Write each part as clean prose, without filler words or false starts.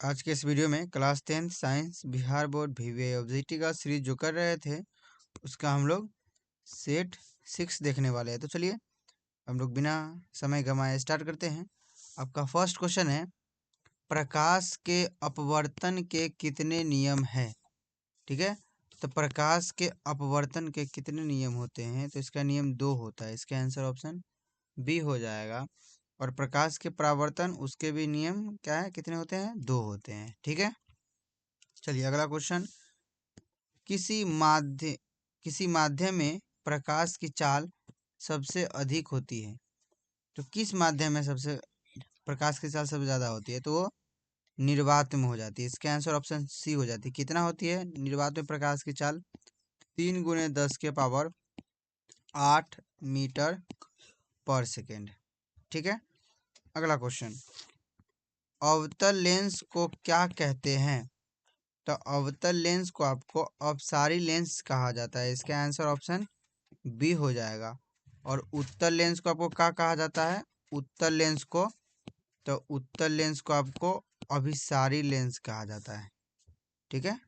आज के इस वीडियो में class 10 science Bihar board VVI objective का सीरीज जो कर रहे थे उसका हम लोग सेट 6 देखने वाले हैं। तो चलिए हम लोग बिना समय गंवाए स्टार्ट करते हैं। आपका फर्स्ट क्वेश्चन है, प्रकाश के अपवर्तन के कितने नियम हैं? ठीक है, तो प्रकाश के अपवर्तन के कितने नियम होते हैं? तो इसका नियम 2 होता है। इसका आंसर ऑप्शन बी हो जाएगा। और प्रकाश के परावर्तन उसके भी नियम क्या है, कितने होते हैं? 2 होते हैं। ठीक है, चलिए अगला क्वेश्चन, किसी माध्यम में प्रकाश की चाल सबसे अधिक होती है। तो किस माध्यम में सबसे प्रकाश की चाल सबसे ज़्यादा होती है? तो वो निर्वात में हो जाती है। इसका आंसर ऑप्शन सी हो जाती है। कितना होती है निर्वात में प्रकाश की चाल? 3 × 10⁸ मीटर पर सेकेंड। ठीक है, अगला क्वेश्चन, अवतल लेंस को क्या कहते हैं? तो अवतल लेंस को आपको अपसारी लेंस कहा जाता है। इसका आंसर ऑप्शन बी हो जाएगा। और उत्तल लेंस को आपको क्या कहा जाता है? उत्तल लेंस को, तो उत्तल लेंस को आपको अभिसारी लेंस कहा जाता है। ठीक है,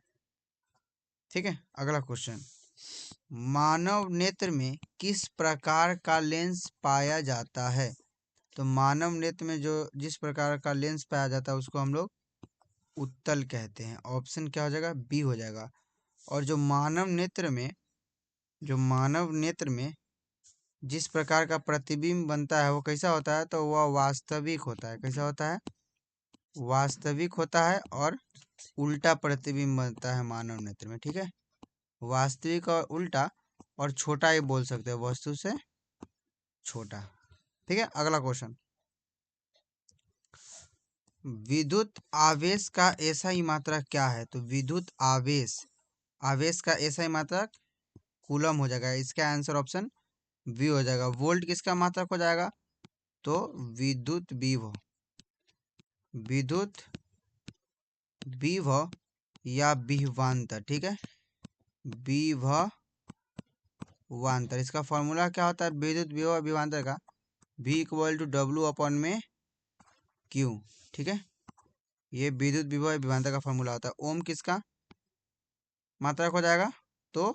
ठीक है, अगला क्वेश्चन, मानव नेत्र में किस प्रकार का लेंस पाया जाता है? तो मानव नेत्र में जो जिस प्रकार का लेंस पाया जाता है उसको हम लोग उत्तल कहते हैं। ऑप्शन क्या हो जाएगा? बी हो जाएगा। और जो मानव नेत्र में जिस प्रकार का प्रतिबिंब बनता है वो कैसा होता है? तो वह वास्तविक होता है। कैसा होता है? वास्तविक होता है। और उल्टा प्रतिबिंब बनता है मानव नेत्र में। ठीक है, वास्तविक और उल्टा, और छोटा ही बोल सकते हैं, वस्तु से छोटा। ठीक है, अगला क्वेश्चन, विद्युत आवेश का एसआई मात्रक क्या है? तो विद्युत आवेश का एसआई मात्रक कूलम हो जाएगा। इसका आंसर ऑप्शन बी हो जाएगा। वोल्ट किसका मात्रक हो जाएगा? तो विद्युत विभव या विभवांतर। ठीक है, विभवांतर, इसका फॉर्मूला क्या होता है विद्युत विभव और विभवांतर का? V = W/में Q। ठीक है, ये विद्युत विभव और विभवांतर का फॉर्मूला होता है। ओम किसका मात्रक हो जाएगा? तो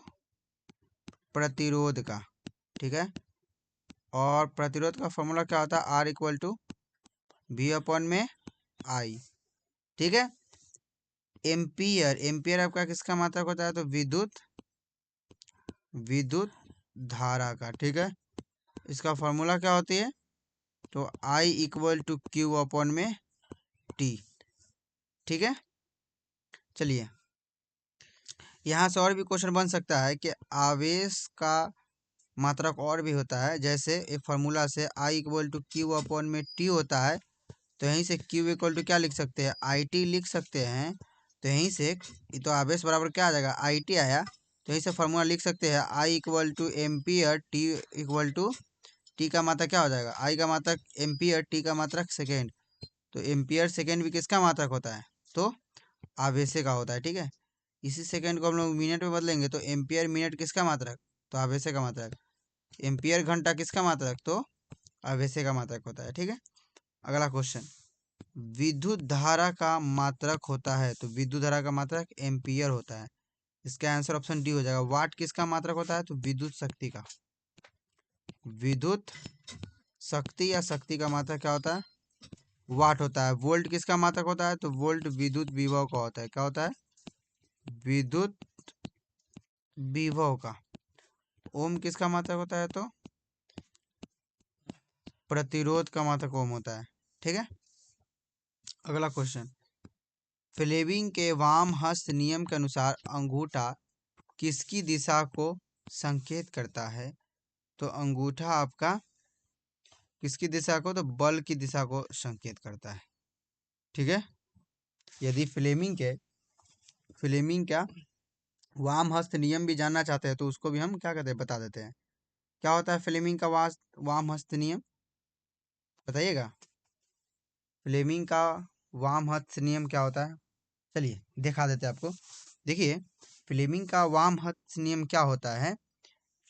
प्रतिरोध का। ठीक है, और प्रतिरोध का फॉर्मूला क्या होता है? R = V/में I। ठीक है, एम्पियर आपका किसका मात्रक होता है? तो विद्युत धारा का। ठीक है, इसका फॉर्मूला क्या होती है? तो I = Q/में T। ठीक है, चलिए यहाँ से और भी क्वेश्चन बन सकता है कि आवेश का मात्रक और भी होता है। जैसे एक फार्मूला से I = Q/में T होता है, तो यहीं से Q = क्या लिख सकते हैं? IT लिख सकते हैं। तो यहीं से ये तो आवेश बराबर क्या आ जाएगा? IT आया। तो यहीं से फार्मूला लिख सकते हैं I = एम्पियर, T का मात्रक क्या हो जाएगा? I का मात्रक एम्पियर, T का मात्रक सेकेंड। तो एम्पियर सेकेंड भी किसका मात्रक होता है? तो आवेश का होता है। ठीक है, इसी सेकेंड को हम लोग मिनट में बदलेंगे तो एम्पियर मिनट किसका मात्रक? तो आवेश का मात्रक। एम्पियर घंटा किसका मात्रक? तो आवेश का मात्रक होता है। ठीक है, अगला क्वेश्चन, विद्युत धारा का मात्रक होता है। तो विद्युत धारा का मात्रक एम्पियर होता है। इसका आंसर ऑप्शन डी हो जाएगा। वाट किसका मात्रक होता है? तो विद्युत शक्ति का। विद्युत शक्ति या शक्ति का मात्रक क्या होता है? वाट होता है। वोल्ट किसका मात्रक होता है? तो वोल्ट विद्युत विभव का होता है। क्या होता है? विद्युत विभव का। ओम किसका मात्रक होता है? तो प्रतिरोध का मात्रक ओम होता है। ठीक है, अगला क्वेश्चन, फ्लेमिंग के वाम हस्त नियम के अनुसार अंगूठा किसकी दिशा को संकेत करता है? तो अंगूठा आपका किसकी दिशा को? तो बल की दिशा को संकेत करता है। ठीक है, यदि फ्लेमिंग का वाम हस्त नियम भी जानना चाहते हैं तो उसको भी हम क्या कहते हैं बता देते हैं। क्या होता है फ्लेमिंग का वाम हस्त नियम? बताइएगा, फ्लेमिंग का वाम हस्त नियम क्या होता है? चलिए दिखा देते हैं आपको। देखिए, फ्लेमिंग का वाम हस्त नियम क्या होता है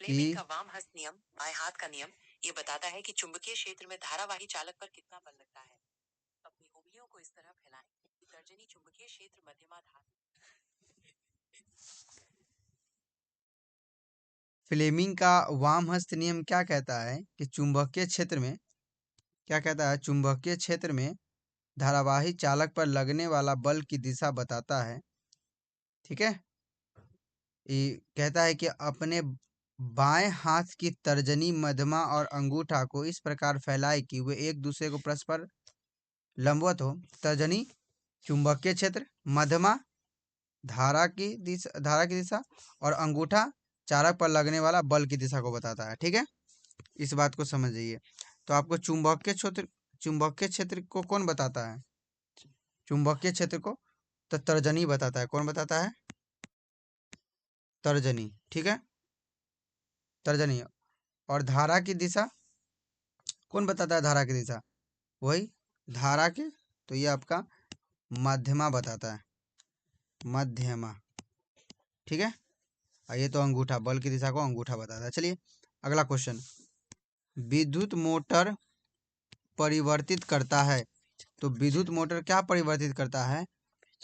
फ्लेमिंग कि का वाम हस्त नियम, बाएं हाथ का नियम, ये बताता है कि चुंबकीय क्षेत्र में धारावाही चालक पर कितना बल लगता है। अपनी उंगलियों को इस तरह फैलाएं कि तर्जनी की चुंबकीय क्षेत्र मध्यमा धारा। फ्लेमिंग का वामहस्त नियम क्या कहता है कि चुंबकीय क्षेत्र में, क्या कहता है, चुंबकीय क्षेत्र में धारावाही चालक पर लगने वाला बल की दिशा बताता है। ठीक है, ये कहता है कि अपने बाएं हाथ की तर्जनी, मध्यमा और अंगूठा को इस प्रकार फैलाए कि वे एक दूसरे को परस्पर लंबवत हो। तर्जनी चुंबकीय क्षेत्र, मध्यमा धारा की दिशा और अंगूठा चालक पर लगने वाला बल की दिशा को बताता है। ठीक है, इस बात को समझिए। तो आपको चुंबकीय क्षेत्र को कौन बताता है? चुंबकीय क्षेत्र को तो तर्जनी बताता है। कौन बताता है? तर्जनी। ठीक है, तर्जनी। और धारा की दिशा कौन बताता है? धारा की दिशा वही धारा की, तो ये आपका मध्यमा बताता है, मध्यमा। ठीक है, और ये तो अंगूठा, बल की दिशा को अंगूठा बताता है। चलिए अगला क्वेश्चन, विद्युत मोटर परिवर्तित करता है। तो विद्युत मोटर क्या परिवर्तित करता है?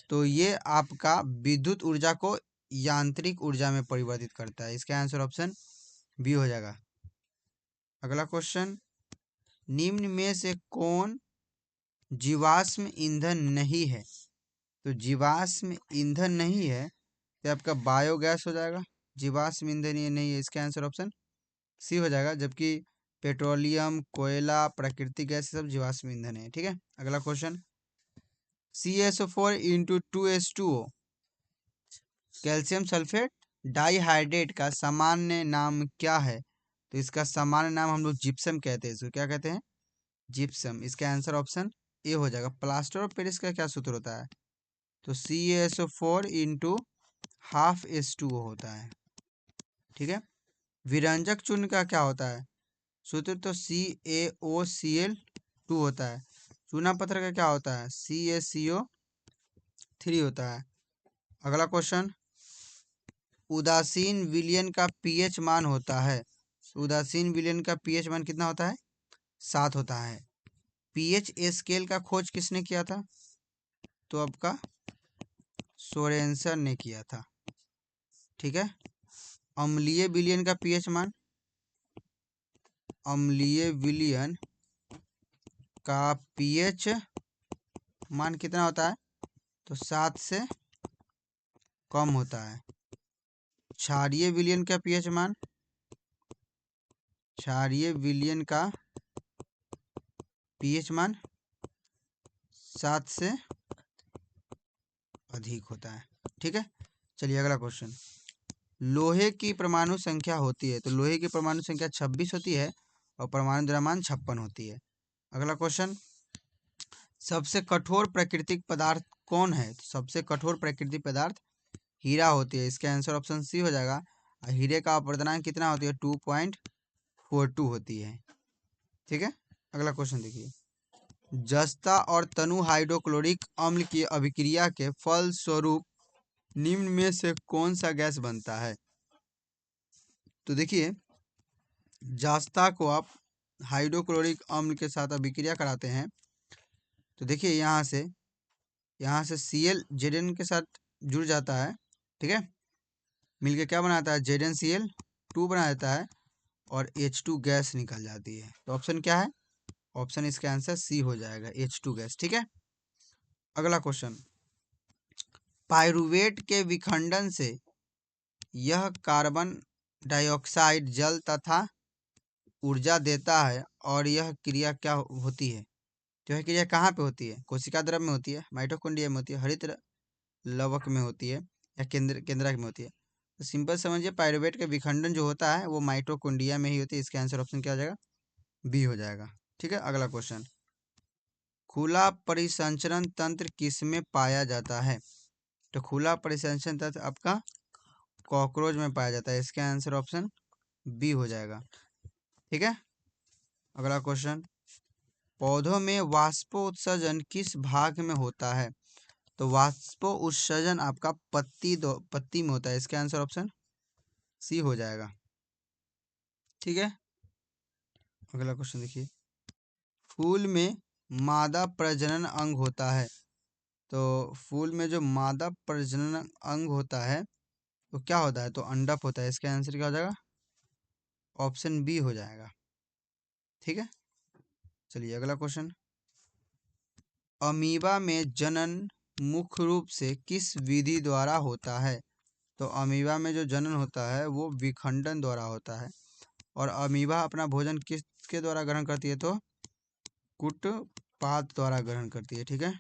तो ये आपका विद्युत ऊर्जा को यांत्रिक ऊर्जा में परिवर्तित करता है। इसका आंसर ऑप्शन बी हो जाएगा। अगला क्वेश्चन, निम्न में से कौन जीवाश्म ईंधन नहीं है? तो जीवाश्म ईंधन नहीं है तो आपका बायोगैस हो जाएगा। जीवाश्म ईंधन ये नहीं है, इसका आंसर ऑप्शन सी हो जाएगा। जबकि पेट्रोलियम, कोयला, प्राकृतिक गैस सब जीवाश्म ईंधन है। ठीक है, अगला question, CSO4 into 2H2O calcium sulphate dihydrate का सामान्य नाम क्या है? तो इसका सामान्य नाम हम लोग जिप्सम कहते हैं। इसको क्या कहते हैं? जिप्सम। इसका आंसर ऑप्शन ए हो जाएगा। प्लास्टर ऑफ पेरिस का क्या सूत्र होता है? तो CaSO4 इंटू हाफ H2O होता है। ठीक है, विरंजक चूर्ण का क्या होता है सूत्र? तो CaOCl2 होता है। चूना पत्थर का क्या होता है? CaCO3 होता है। अगला क्वेश्चन, उदासीन विलयन का पीएच मान होता है। उदासीन विलयन का पीएच मान कितना होता है? 7 होता है। पीएच स्केल का खोज किसने किया था? तो आपका सोरेनसन ने किया था। ठीक है, अम्लीय विलयन का पीएच मान, अम्लीय विलयन का पीएच मान कितना होता है? तो 7 से कम होता है। क्षारीय विलयन का पीएच मान, क्षारीय विलयन का पीएच मान 7 से अधिक होता है। ठीक है, चलिए अगला क्वेश्चन, लोहे की परमाणु संख्या होती है। तो लोहे की परमाणु संख्या 26 होती है और परमाणु द्रव्यमान 56 होती है। अगला क्वेश्चन, सबसे कठोर प्राकृतिक पदार्थ कौन है? तो सबसे कठोर प्राकृतिक पदार्थ हीरा होती है। इसका आंसर ऑप्शन सी हो जाएगा। और हीरे का अपवर्तनांक कितना होती है? 2.42 होती है। ठीक है, अगला क्वेश्चन देखिए, जस्ता और तनु हाइड्रोक्लोरिक अम्ल की अभिक्रिया के फल स्वरूप निम्न में से कौन सा गैस बनता है? तो देखिए, जस्ता को आप हाइड्रोक्लोरिक अम्ल के साथ अभिक्रिया कराते हैं तो देखिए यहाँ से Cl के साथ जुड़ जाता है। ठीक है, मिलके क्या बनाता है? ZnCl2 बना देता है और H2 गैस निकल जाती है। तो ऑप्शन क्या है? ऑप्शन इसका आंसर सी हो जाएगा, H2 गैस। ठीक है, अगला क्वेश्चन, पाइरुवेट के विखंडन से यह कार्बन डाइऑक्साइड जल तथा ऊर्जा देता है और यह क्रिया क्या होती है? तो यह क्रिया कहाँ पे होती है? कोशिका द्रव में होती है, माइटोकॉन्ड्रिया में होती है, हरित लवक में होती है, या केंद्रक में होती है? तो सिंपल समझिए, पाइरुवेट का विखंडन जो होता है वो माइटोकॉन्ड्रिया में ही होती है। इसका आंसर ऑप्शन क्या हो जाएगा? बी हो जाएगा। ठीक है, अगला क्वेश्चन, खुला परिसंचरण तंत्र किसमें पाया जाता है? तो खुला परिसंचरण तंत्र आपका कॉकरोच में पाया जाता है। इसका आंसर ऑप्शन बी हो जाएगा। ठीक है, अगला क्वेश्चन, पौधों में वाष्पोत्सर्जन किस भाग में होता है? तो वाष्पोत्सर्जन आपका पत्ती में होता है। इसका आंसर ऑप्शन सी हो जाएगा। ठीक है, अगला क्वेश्चन देखिए, फूल में मादा प्रजनन अंग होता है। तो फूल में जो मादा प्रजनन अंग होता है वो क्या होता है? तो अंडक होता है। इसका आंसर क्या हो जाएगा? ऑप्शन बी हो जाएगा। ठीक है, चलिए अगला क्वेश्चन। अमीबा में जनन मुख्य रूप से किस विधि द्वारा होता है? तो अमीबा में जो जनन होता है वो विखंडन द्वारा होता है। और अमीबा अपना भोजन किसके द्वारा ग्रहण करती है? तो कुटपाद द्वारा ग्रहण करती है। ठीक है,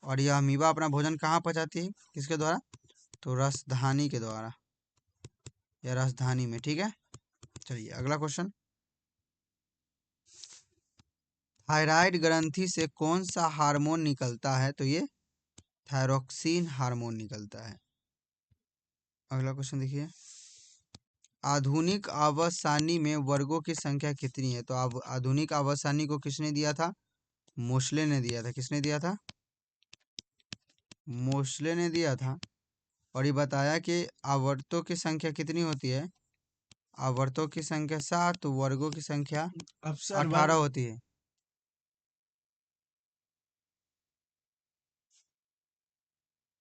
और यह अमीबा अपना भोजन कहाँ पचाती है? किसके द्वारा? तो रसधानी के द्वारा, या रसधानी में। ठीक है, चलिए अगला क्वेश्चन। थायराइड ग्रंथि से कौन सा हार्मोन निकलता है? तो ये थायरोक्सिन हार्मोन निकलता है। अगला क्वेश्चन देखिए। आधुनिक आवर्त सारणी में वर्गों की संख्या कितनी है? तो आधुनिक आवर्त सारणी को किसने दिया था? मोस्ले ने दिया था। किसने दिया था? मोस्ले ने दिया था। और ये बताया कि आवर्तों की संख्या कितनी होती है? आवर्तों की संख्या 7, तो वर्गों की संख्या 18 होती है।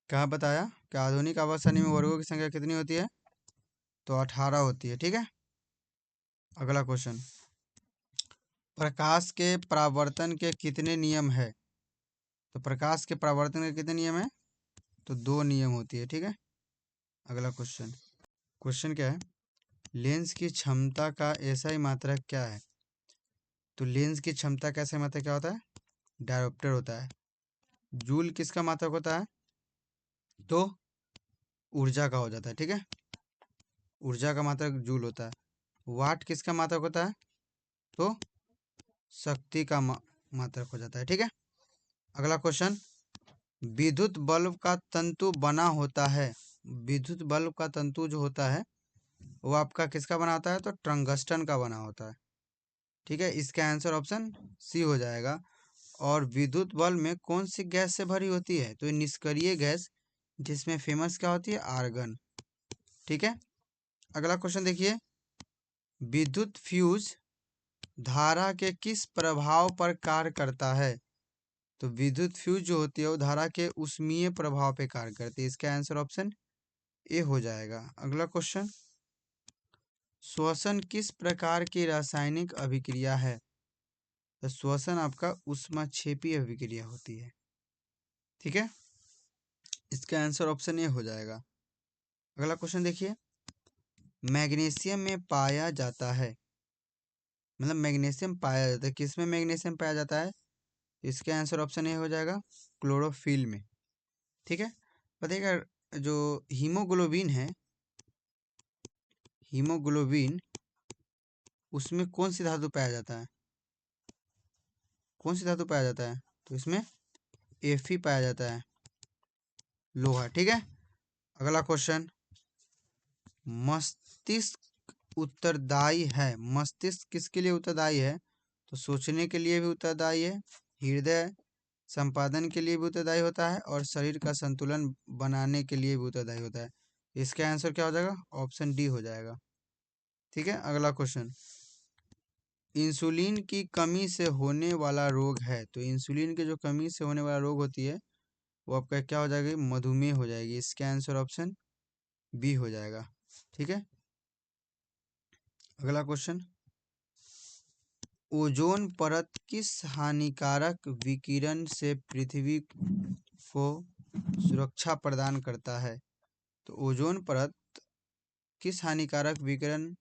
क्या बताया कि आधुनिक आवर्त सारणी में वर्गों की संख्या कितनी होती है? तो 18 होती है। ठीक है, अगला क्वेश्चन। प्रकाश के परावर्तन के कितने नियम है? तो प्रकाश के परावर्तन के कितने नियम है? तो 2 नियम होती है। ठीक है, अगला क्वेश्चन। क्वेश्चन क्या है? लेंस की क्षमता का एसआई मात्रक क्या है? तो लेंस की क्षमता का एसआई मात्रक क्या होता है? डायोप्टर होता है। जूल किसका मात्रक होता है? तो ऊर्जा का हो जाता है। ठीक है, ऊर्जा का मात्रक जूल होता है। वाट किसका मात्रक होता है? तो शक्ति का मात्रक हो जाता है। ठीक है, अगला क्वेश्चन। विद्युत बल्ब का तंतु बना होता है, विद्युत बल्ब का तंतु जो होता है वो आपका किसका बना होता है? तो टंगस्टन का बना होता है। ठीक है, इसका आंसर ऑप्शन सी हो जाएगा। और विद्युत बल्ब में कौन सी गैस से भरी होती है? तो ये निष्क्रिय गैस, जिसमें फेमस क्या होती है? आर्गन। ठीक है, अगला क्वेश्चन देखिए। विद्युत फ्यूज धारा के किस प्रभाव पर कार्य करता है? तो विद्युत फ्यूज जो होती है वो धारा के उष्मीय प्रभाव पे कार्य करती है। इसका आंसर ऑप्शन ए हो जाएगा। अगला क्वेश्चन। श्वसन किस प्रकार की रासायनिक अभिक्रिया है? तो श्वसन आपका ऊष्माक्षेपी अभिक्रिया होती है। ठीक है, इसका आंसर ऑप्शन ए हो जाएगा। अगला क्वेश्चन देखिए। मैग्नीशियम में पाया जाता है, मतलब मैग्नीशियम पाया जाता है, किस में मैग्नीशियम पाया जाता है? इसका आंसर ऑप्शन ए हो जाएगा, क्लोरोफिल में। ठीक है, बताइएगा। जो हीमोग्लोबिन है, हीमोग्लोबिन, उसमें कौन सी धातु पाया जाता है? कौन सी धातु पाया जाता है? तो इसमें एफ पाया जाता है, लोहा। ठीक है, अगला क्वेश्चन। मस्तिष्क उत्तरदायी है, मस्तिष्क किसके लिए उत्तरदायी है? तो सोचने के लिए भी उत्तरदायी है, हृदय संपादन के लिए भी उत्तरदायी होता है, और शरीर का संतुलन बनाने के लिए भी उत्तरदायी होता है। इसका आंसर क्या हो जाएगा? ऑप्शन डी हो जाएगा। ठीक है, अगला क्वेश्चन। इंसुलिन की कमी से होने वाला रोग है, तो इंसुलिन की जो कमी से होने वाला रोग होती है वो आपका क्या हो जाएगी? मधुमेह हो जाएगी। इसका आंसर ऑप्शन बी हो जाएगा। ठीक है, अगला क्वेश्चन। ओजोन परत किस हानिकारक विकिरण से पृथ्वी को सुरक्षा प्रदान करता है? तो ओजोन परत किस हानिकारक विकिरण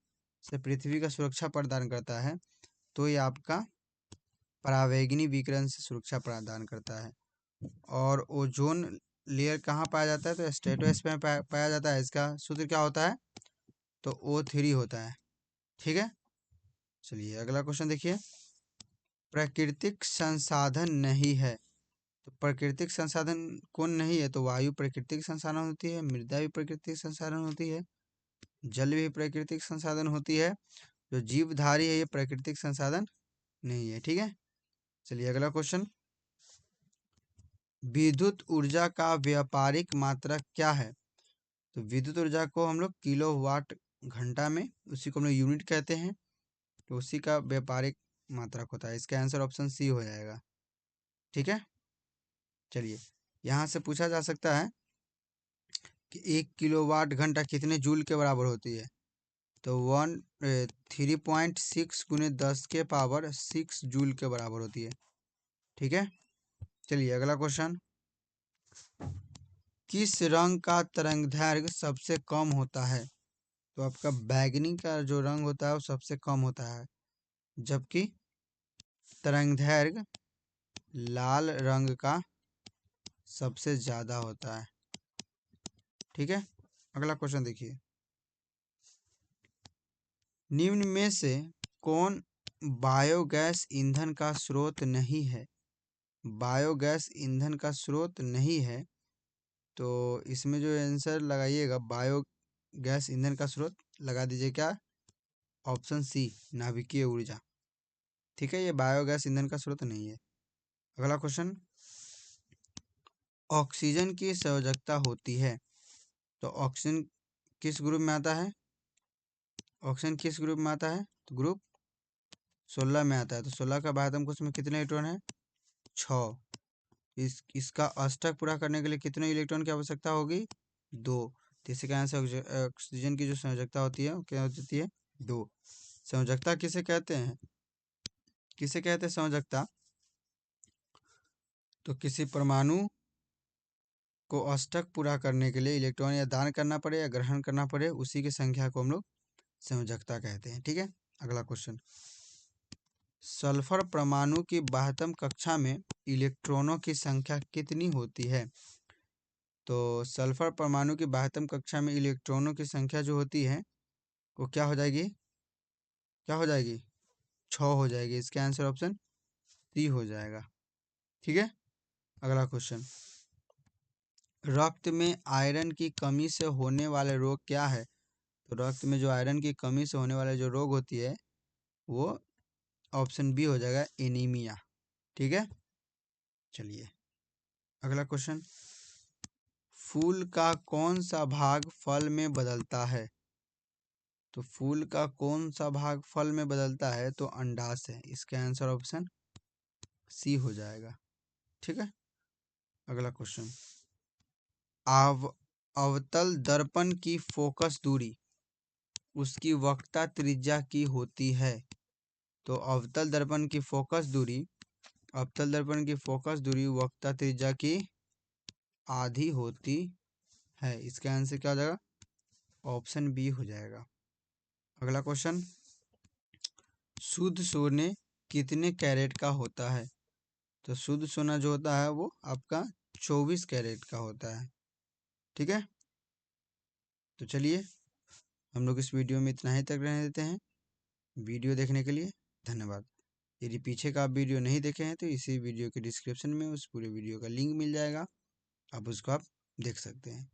से पृथ्वी का सुरक्षा प्रदान करता है? तो ये आपका परावैंगनी विकिरण से सुरक्षा प्रदान करता है। और ओजोन लेयर कहाँ पाया जाता है? तो स्ट्रेटोस्फीयर में पाया जाता है। इसका सूत्र क्या होता है? तो O3 होता है। ठीक है, चलिए अगला क्वेश्चन देखिए। प्राकृतिक संसाधन नहीं है, तो प्राकृतिक संसाधन कौन नहीं है? तो वायु प्राकृतिक संसाधन होती है, मृदा भी प्राकृतिक संसाधन होती है, जल भी प्राकृतिक संसाधन होती है। जो जीवधारी है ये प्राकृतिक संसाधन नहीं है। ठीक है, चलिए अगला क्वेश्चन। विद्युत ऊर्जा का व्यापारिक मात्रक क्या है? तो विद्युत ऊर्जा को हम लोग किलोवाट घंटा में, उसी को हम लोग यूनिट कहते हैं, तो उसी का व्यापारिक मात्रक होता है। इसका आंसर ऑप्शन सी हो जाएगा। ठीक है, चलिए, यहाँ से पूछा जा सकता है कि 1 किलोवाट घंटा कितने जूल के बराबर होती है। तो 3.6 गुने 10 के पावर 6 जूल के बराबर होती है। ठीक है, चलिए अगला क्वेश्चन। किस रंग का तरंगदैर्घ्य सबसे कम होता है। तो आपका बैगनी का जो रंग होता है वो सबसे कम होता है, जबकि तरंगदैर्घ्य लाल रंग का सबसे ज़्यादा होता है। ठीक है, अगला क्वेश्चन देखिए। निम्न में से कौन बायोगैस ईंधन का स्रोत नहीं है। बायोगैस ईंधन का स्रोत नहीं है, तो इसमें जो आंसर लगाइएगा बायोगैस ईंधन का स्रोत लगा दीजिए क्या, ऑप्शन सी नाभिकीय ऊर्जा। ठीक है, ये बायोगैस ईंधन का स्रोत नहीं है। अगला क्वेश्चन, ऑक्सीजन की संयोजकता होती है। तो ऑक्सीजन किस ग्रुप में आता है। ऑक्सीजन किस ग्रुप में आता है, तो ग्रुप 16 में आता है। तो 16 का बाह्यतम कोश में कितने इलेक्ट्रॉन है, 6। इसका अष्टक पूरा करने के लिए कितने इलेक्ट्रॉन की आवश्यकता होगी, 2। तो इसी कारण से ऑक्सीजन की जो संयोजकता होती है वो क्या होती है, 2। संयोजकता किसे कहते हैं, किसे कहते हैं संयोजकता, तो किसी परमाणु को अष्टक पूरा करने के लिए इलेक्ट्रॉन या दान करना पड़े या ग्रहण करना पड़े, उसी की संख्या को हम लोग संयोजकता कहते हैं। ठीक है, अगला क्वेश्चन, सल्फर परमाणु की बाह्यतम कक्षा में इलेक्ट्रॉनों की संख्या कितनी होती है। तो सल्फर परमाणु की बाह्यतम कक्षा में इलेक्ट्रॉनों की संख्या जो होती है वो क्या हो जाएगी, क्या हो जाएगी, 6 हो जाएगी। इसका आंसर ऑप्शन सी हो जाएगा। ठीक है, अगला क्वेश्चन, रक्त में आयरन की कमी से होने वाले रोग क्या है। तो रक्त में जो आयरन की कमी से होने वाले जो रोग होती है वो ऑप्शन बी हो जाएगा, एनीमिया। ठीक है, चलिए अगला क्वेश्चन, फूल का कौन सा भाग फल में बदलता है। तो फूल का कौन सा भाग फल में बदलता है, तो अंडाशय है। इसका आंसर ऑप्शन सी हो जाएगा। ठीक है, अगला क्वेश्चन, अवतल दर्पण की फोकस दूरी उसकी वक्रता त्रिज्या की होती है। तो अवतल दर्पण की फोकस दूरी, अवतल दर्पण की फोकस दूरी वक्रता त्रिज्या की आधी होती है। इसका आंसर क्या हो जाएगा, ऑप्शन बी हो जाएगा। अगला क्वेश्चन, शुद्ध सोने कितने कैरेट का होता है। तो शुद्ध सोना जो होता है वो आपका 24 कैरेट का होता है। ठीक है, तो चलिए हम लोग इस वीडियो में इतना ही तक रहने देते हैं। वीडियो देखने के लिए धन्यवाद। यदि पीछे का आप वीडियो नहीं देखे हैं तो इसी वीडियो के डिस्क्रिप्शन में उस पूरे वीडियो का लिंक मिल जाएगा, आप उसको आप देख सकते हैं।